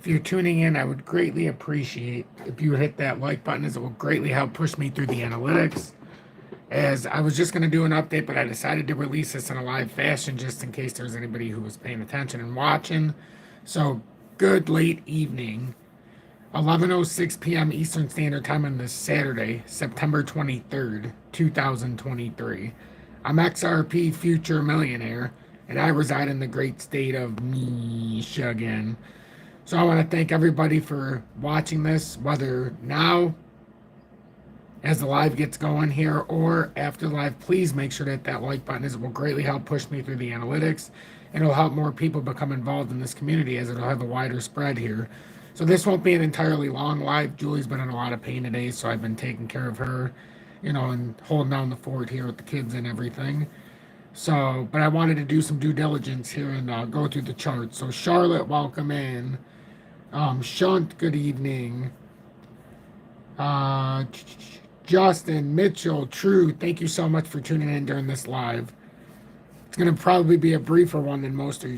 If you're tuning in, I would greatly appreciate if you would hit that like button, as it will greatly help push me through the analytics. As I was just going to do an update, but I decided to release this in a live fashion just in case there's anybody who was paying attention and watching. So, good late evening. 11:06 p.m. Eastern Standard Time on this Saturday, September 23rd, 2023. I'm XRP Future Millionaire, and I reside in the great state of Michigan. So I want to thank everybody for watching this, whether now as the live gets going here or after the live. Please make sure that that like button is, it will greatly help push me through the analytics, and it'll help more people become involved in this community, as it'll have a wider spread here. So this won't be an entirely long live. Julie's been in a lot of pain today, so I've been taking care of her, and holding down the fort here with the kids and everything. So, but I wanted to do some due diligence here and go through the charts. So Charlotte, welcome in. Shunt, good evening. Justin, Mitchell, True, thank you so much for tuning in during this live. It's going to probably be a briefer one than most are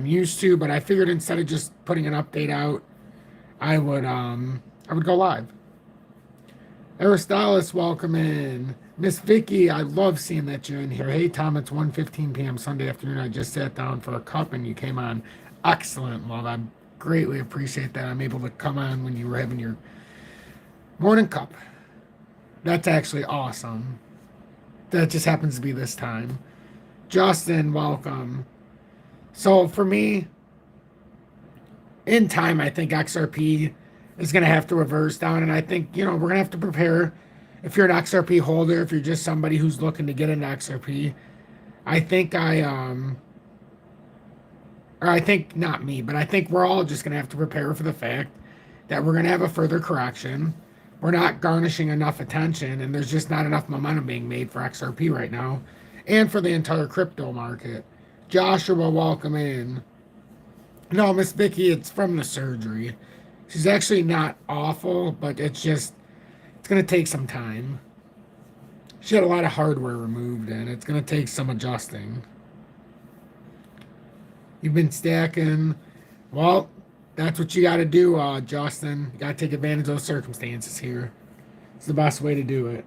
used to, but I figured instead of just putting an update out, I would go live. Aristoteles, welcome in. Miss Vicky, I love seeing that you're in here. Hey, Tom, it's 1:15 p.m. Sunday afternoon. I just sat down for a cup and you came on. Excellent, love. I greatly appreciate that. I'm able to come on when you were having your morning cup. That's actually awesome. That just happens to be this time. Justin, welcome. So for me, in time, I think XRP is going to have to reverse down. And I think, we're going to have to prepare. If you're an XRP holder, if you're just somebody who's looking to get into XRP, I think I think not me, but I think we're all just going to have to prepare for the fact that we're going to have a further correction. We're not garnishing enough attention, and there's just not enough momentum being made for XRP right now and for the entire crypto market. Joshua, welcome in. No, Miss Vicky, it's from the surgery. She's actually not awful, but it's going to take some time. She had a lot of hardware removed, and it's going to take some adjusting. You've been stacking. Well, that's what you got to do, Justin. You got to take advantage of those circumstances here. It's the best way to do it.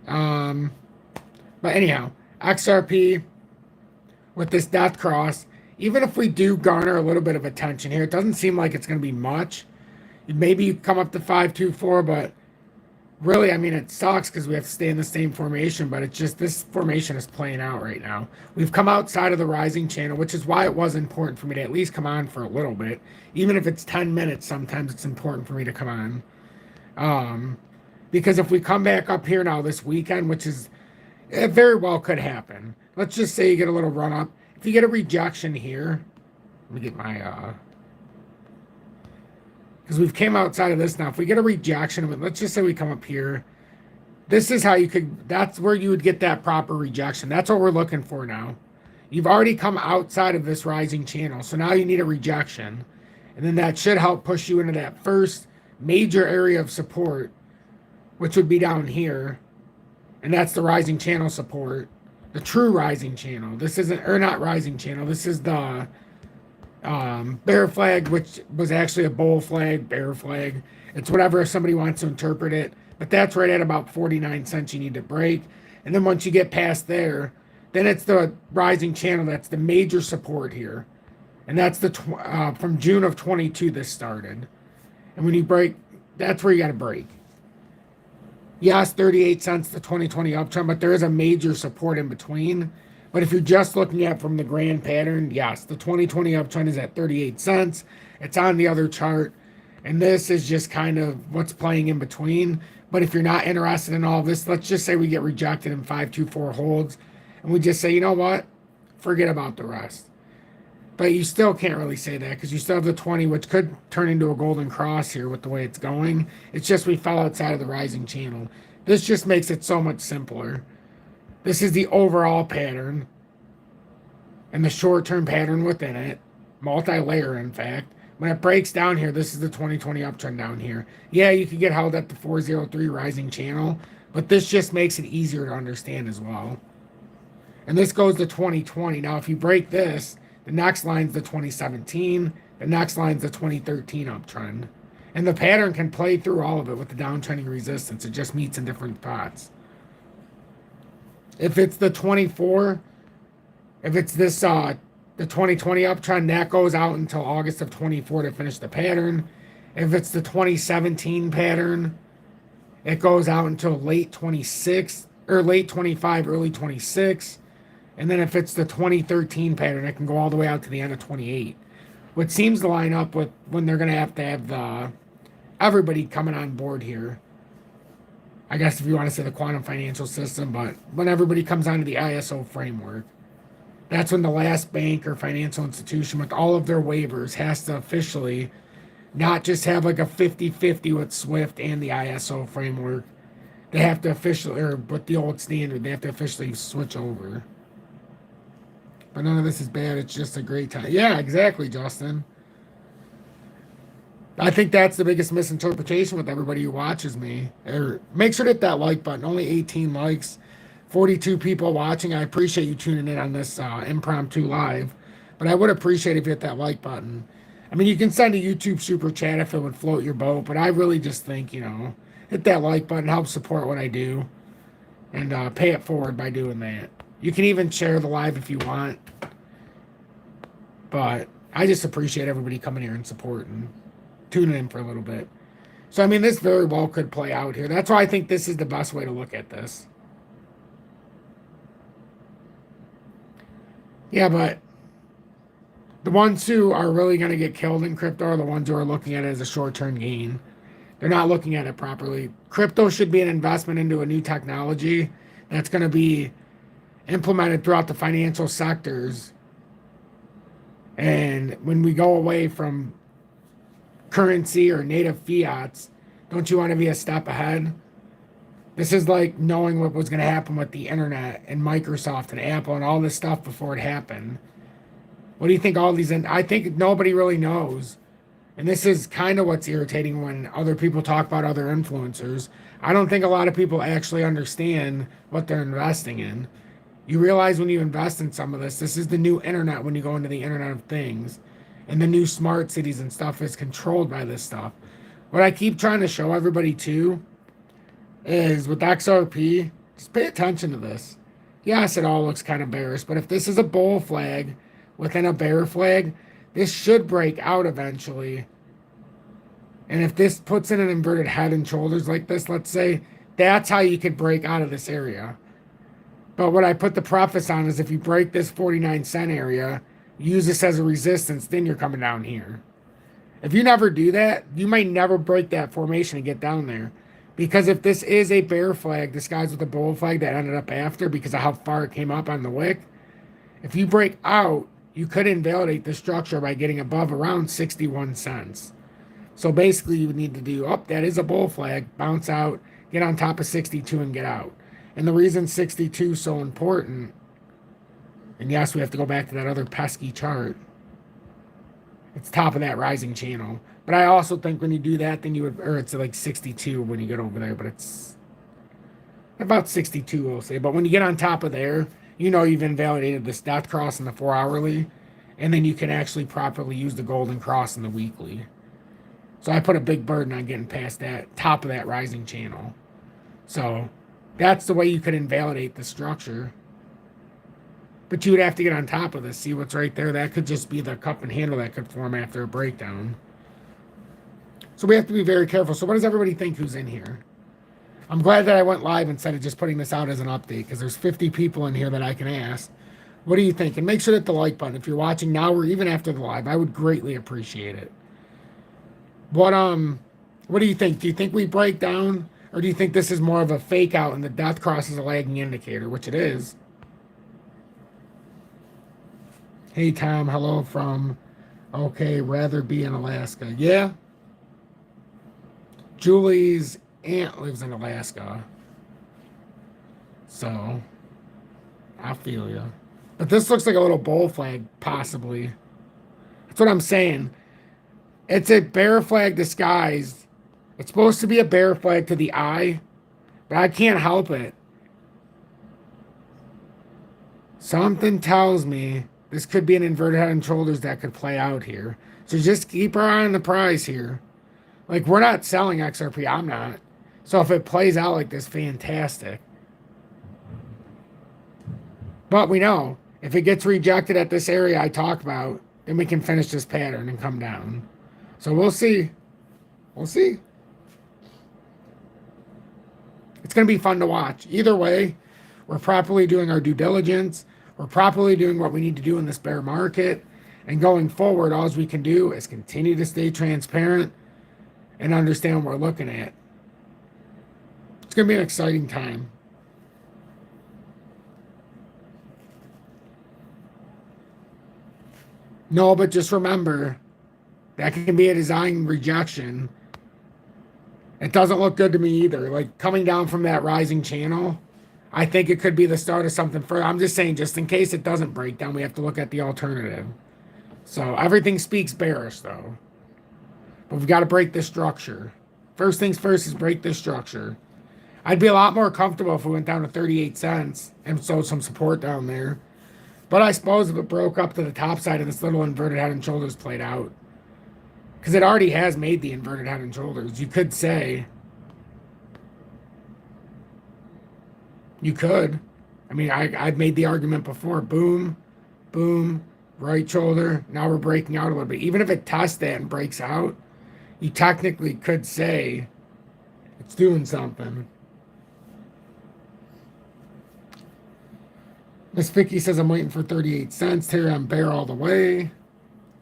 But anyhow, XRP with this death cross, even if we do garner a little bit of attention here, it doesn't seem like it's going to be much. Maybe you come up to 524, but really, I mean, it sucks because we have to stay in the same formation, but it's just this formation is playing out right now. We've come outside of the rising channel, which is why it was important for me to at least come on for a little bit. Even if it's 10 minutes, sometimes it's important for me to come on. Because if we come back up here now this weekend, which is, it very well could happen. Let's just say you get a little run up. If you get a rejection here, let me get my, because we've came outside of this now. If we get a rejection, let's just say we come up here. This is how you could, that's where you would get that proper rejection. That's what we're looking for now. You've already come outside of this rising channel. So now you need a rejection. And then that should help push you into that first major area of support, which would be down here. And that's the rising channel support, the true rising channel. This isn't, or not rising channel. This is the bear flag, which was actually a bull flag, bear flag. It's whatever somebody wants to interpret it. But that's right at about 49 cents you need to break. And then once you get past there, then it's the rising channel. That's the major support here. And that's the from June of 22 this started. And when you break, that's where you got to break. Yes, 38 cents the 2020 uptrend, but there is a major support in between. But if you're just looking at from the grand pattern, yes, the 2020 uptrend is at 38 cents. It's on the other chart. And this is just kind of what's playing in between. But if you're not interested in all this, let's just say we get rejected in 524 holds. And we just say, you know what? Forget about the rest. But you still can't really say that because you still have the 20, which could turn into a golden cross here with the way it's going. It's just we fell outside of the rising channel. This just makes it so much simpler. This is the overall pattern and the short-term pattern within it, multi-layer in fact. When it breaks down here, this is the 2020 uptrend down here. Yeah, you could get held at the 403 rising channel, but this just makes it easier to understand as well. And this goes to 2020. Now, if you break this, the next line's the 2017, The next line's the 2013 uptrend. And the pattern can play through all of it with the downtrending resistance. It just meets in different spots. If it's the 24, if it's this the 2020 uptrend, that goes out until August of 24 to finish the pattern. If it's the 2017 pattern, it goes out until late 26 or late 25, early 26. And then if it's the 2013 pattern, it can go all the way out to the end of 28. What seems to line up with when they're going to have the everybody coming on board here. I guess if you want to say the quantum financial system, but when everybody comes onto the ISO framework, that's when the last bank or financial institution with all of their waivers has to officially not just have like a 50-50 with SWIFT and the ISO framework. They have to officially, or with the old standard, they have to officially switch over. But none of this is bad. It's just a great time. Yeah, exactly, Justin. I think that's the biggest misinterpretation with everybody who watches me. Make sure to hit that like button. Only 18 likes, 42 people watching. I appreciate you tuning in on this impromptu live. But I would appreciate if you hit that like button. I mean, you can send a YouTube super chat if it would float your boat. But I really just think, hit that like button. Help support what I do. And pay it forward by doing that. You can even share the live if you want. But I just appreciate everybody coming here and supporting. Tuning in for a little bit. So, I mean, this very well could play out here. That's why I think this is the best way to look at this. Yeah, but the ones who are really going to get killed in crypto are the ones who are looking at it as a short-term gain. They're not looking at it properly. Crypto should be an investment into a new technology that's going to be implemented throughout the financial sectors. And when we go away from currency or native fiats, don't you want to be a step ahead? This is like knowing what was going to happen with the internet and Microsoft and Apple and all this stuff before it happened. What do you think all these... I think nobody really knows. And this is kind of what's irritating when other people talk about other influencers. I don't think a lot of people actually understand what they're investing in. You realize when you invest in some of this is the new internet when you go into the Internet of Things. And the new smart cities and stuff is controlled by this stuff. What I keep trying to show everybody too is with XRP, just pay attention to this. Yes, it all looks kind of bearish, but if this is a bull flag within a bear flag, this should break out eventually. And if this puts in an inverted head and shoulders like this, let's say, that's how you could break out of this area. But what I put the preface on is if you break this 49-cent area, use this as a resistance, then you're coming down here. If you never do that, you might never break that formation and get down there. Because if this is a bear flag disguised with a bull flag that ended up after because of how far it came up on the wick, if you break out, you could invalidate the structure by getting above around 61 cents. So basically you would need to do, that is a bull flag, bounce out, get on top of 62 and get out. And the reason 62 is so important, and yes, we have to go back to that other pesky chart. It's top of that rising channel. But I also think when you do that, then you would, or it's like 62 when you get over there, but it's about 62, we'll say. But when you get on top of there, you've invalidated this death cross in the 4-hourly, and then you can actually properly use the golden cross in the weekly. So I put a big burden on getting past that top of that rising channel. So that's the way you could invalidate the structure. But you would have to get on top of this. See what's right there? That could just be the cup and handle that could form after a breakdown. So we have to be very careful. So what does everybody think who's in here? I'm glad that I went live instead of just putting this out as an update because there's 50 people in here that I can ask. What do you think? And make sure to hit the like button. If you're watching now or even after the live, I would greatly appreciate it. What do you think? Do you think we break down? Or do you think this is more of a fake out and the death cross is a lagging indicator, which it is? Hey, Tom, hello from, rather be in Alaska. Yeah. Julie's aunt lives in Alaska. So, I feel you. But this looks like a little bull flag, possibly. That's what I'm saying. It's a bear flag disguised. It's supposed to be a bear flag to the eye, but I can't help it. Something tells me this could be an inverted head and shoulders that could play out here. So just keep our eye on the prize here. Like, we're not selling XRP. I'm not. So if it plays out like this, fantastic. But we know if it gets rejected at this area I talk about, then we can finish this pattern and come down. So we'll see. We'll see. It's going to be fun to watch. Either way, we're properly doing our due diligence. We're properly doing what we need to do in this bear market. And going forward, all we can do is continue to stay transparent and understand what we're looking at. It's going to be an exciting time. No, but just remember, that can be a design rejection. It doesn't look good to me either. Like, coming down from that rising channel, I think it could be the start of something further. I'm just saying, just in case it doesn't break down, we have to look at the alternative. So everything speaks bearish, though. But we've got to break this structure. First things first is break this structure. I'd be a lot more comfortable if we went down to 38 cents and showed some support down there. But I suppose if it broke up to the top side of this little inverted head and shoulders played out, because it already has made the inverted head and shoulders, you could say, you could. I mean, I've made the argument before. Boom, boom, right shoulder. Now we're breaking out a little bit. Even if it tests that and breaks out, you technically could say it's doing something. Miss Vicky says, I'm waiting for 38 cents. Terry, I'm bear all the way.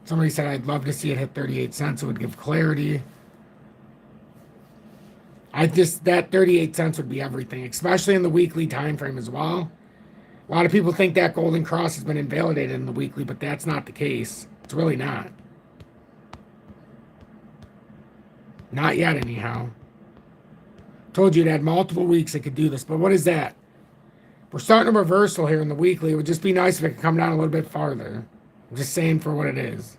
Somebody said, I'd love to see it hit 38 cents. It would give clarity. That 38 cents would be everything, especially in the weekly time frame as well. A lot of people think that golden cross has been invalidated in the weekly, but that's not the case. It's really not. Not yet, anyhow. Told you it had multiple weeks it could do this, but what is that? We're starting a reversal here in the weekly. It would just be nice if it could come down a little bit farther. I'm just saying for what it is.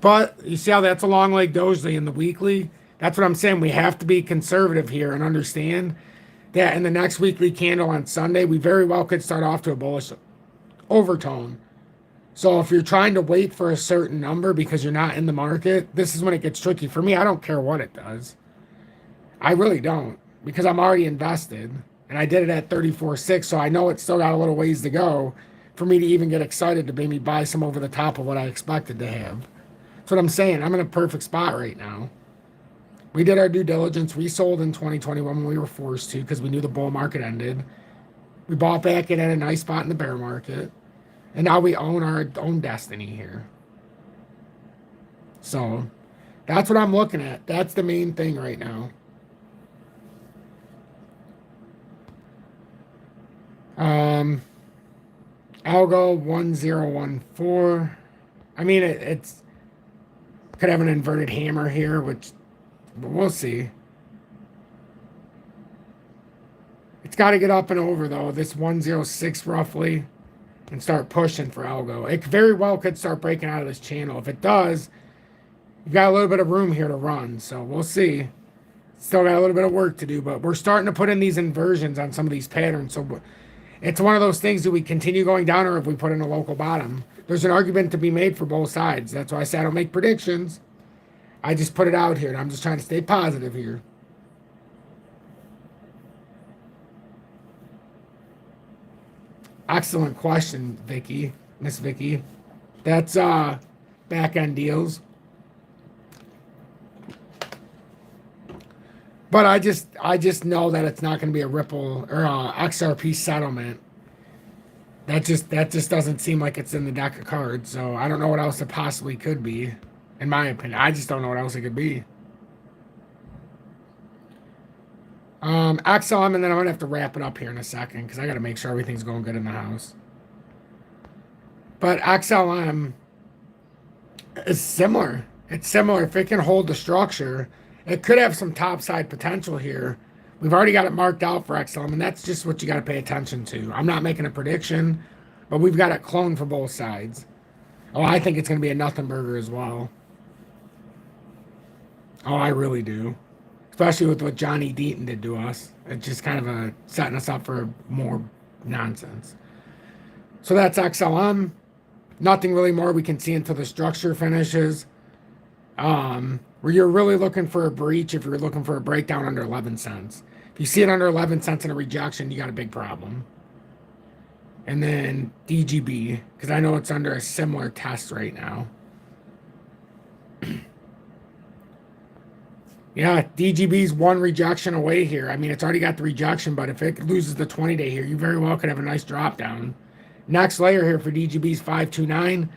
But you see how that's a long leg doji in the weekly? That's what I'm saying. We have to be conservative here and understand that in the next weekly candle on Sunday, we very well could start off to a bullish overtone. So if you're trying to wait for a certain number because you're not in the market, this is when it gets tricky. For me, I don't care what it does. I really don't, because I'm already invested. And I did it at 34.6, so I know it's still got a little ways to go for me to even get excited to maybe buy some over the top of what I expected to have. That's what I'm saying. I'm in a perfect spot right now. We did our due diligence. We sold in 2021 when we were forced to because we knew the bull market ended. We bought back in at a nice spot in the bear market. And now we own our own destiny here. So that's what I'm looking at. That's the main thing right now. Algo 1014. I mean, it's could have an inverted hammer here, which we'll see. It's got to get up and over, though, this 106 roughly, and start pushing for algo. It very well could start breaking out of this channel. If it does, you've got a little bit of room here to run, so we'll see. Still got a little bit of work to do, but we're starting to put in these inversions on some of these patterns, so it's one of those things, do we continue going down or if we put in a local bottom? There's an argument to be made for both sides. That's why I say I don't make predictions. I just put it out here, and I'm just trying to stay positive here. Excellent question, Vicky. Miss Vicky. That's back-end deals. But I just know that it's not going to be a Ripple or a XRP settlement. That just doesn't seem like it's in the deck of cards. So I don't know what else it possibly could be, in my opinion. I just don't know what else it could be. XLM, and then I'm gonna have to wrap it up here in a second because I got to make sure everything's going good in the house. But XLM is similar. It's similar. If it can hold the structure, it could have some top side potential here. We've already got it marked out for XLM, and that's just what you got to pay attention to. I'm not making a prediction, but we've got it cloned for both sides. Oh, I think it's going to be a nothing burger as well. Oh, I really do. Especially with what Johnny Deaton did to us. It's just kind of setting us up for more nonsense. So that's XLM. Nothing really more we can see until the structure finishes. Where you're really looking for a breach if you're looking for a breakdown under 11 cents. If you see it under 11 cents in a rejection, you got a big problem. And then DGB, because I know it's under a similar test right now. Yeah, DGB's one rejection away here. I mean, it's already got the rejection, but if it loses the 20-day here, you very well could have a nice drop down. Next layer here for DGB's 529.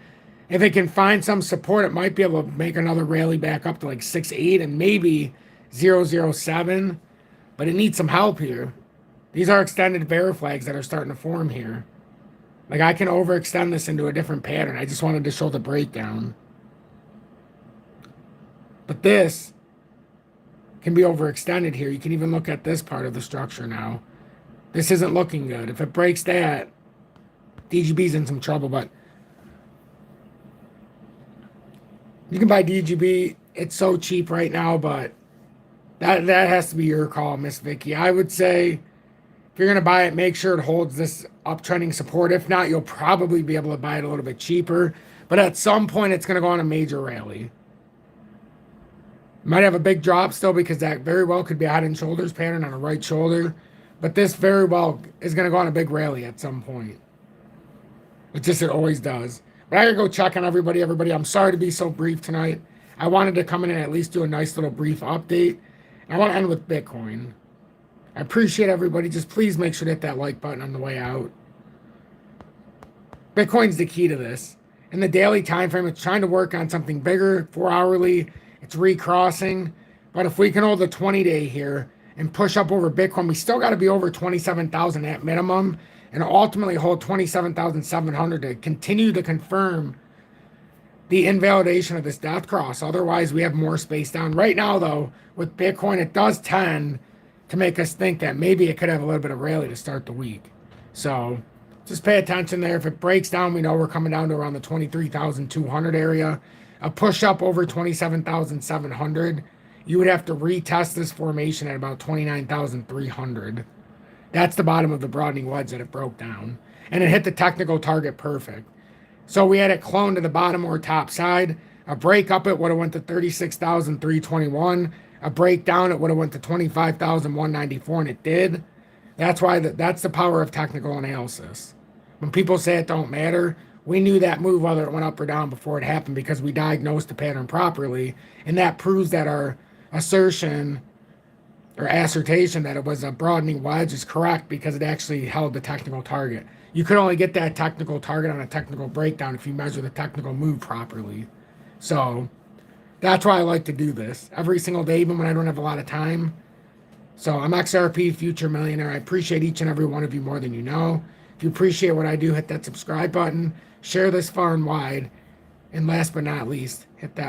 If it can find some support, it might be able to make another rally back up to like 6.8 and maybe 0.007. But it needs some help here. These are extended bear flags that are starting to form here. Like I can overextend this into a different pattern. I just wanted to show the breakdown. But this can be overextended here. You can even look at this part of the structure now. This isn't looking good. If it breaks that, DGB's in some trouble, but you can buy DGB. It's so cheap right now, but that has to be your call, Miss Vicky. I would say if you're going to buy it, make sure it holds this uptrending support. If not, you'll probably be able to buy it a little bit cheaper. But at some point, it's going to go on a major rally. Might have a big drop still because that very well could be a head and shoulders pattern on a right shoulder. But this very well is going to go on a big rally at some point. It always does. But I gotta go check on everybody. I'm sorry to be so brief tonight. I wanted to come in and at least do a nice little brief update. And I want to end with Bitcoin. I appreciate everybody. Just please make sure to hit that like button on the way out. Bitcoin's the key to this. In the daily time frame, it's trying to work on something bigger, 4 hourly. It's recrossing. But if we can hold the 20-day here and push up over Bitcoin, we still got to be over 27,000 at minimum. And ultimately hold 27,700 to continue to confirm the invalidation of this death cross. Otherwise, we have more space down. Right now, though, with Bitcoin, it does tend to make us think that maybe it could have a little bit of rally to start the week. So just pay attention there. If it breaks down, we know we're coming down to around the 23,200 area. A push up over 27,700, you would have to retest this formation at about 29,300. That's the bottom of the broadening wedge that it broke down. And it hit the technical target perfect. So we had it clone to the bottom or top side. A break up, it would have went to 36,321. A break down, it would have went to 25,194, and it did. That's why that's the power of technical analysis. When people say it don't matter, we knew that move, whether it went up or down, before it happened because we diagnosed the pattern properly. And that proves that our assertion or assertion that it was a broadening wedge is correct because it actually held the technical target. You could only get that technical target on a technical breakdown if you measure the technical move properly. So that's why I like to do this every single day, even when I don't have a lot of time. So I'm XRP Future Millionaire. I appreciate each and every one of you more than you know. If you appreciate what I do, hit that subscribe button, share this far and wide, and last but not least, hit that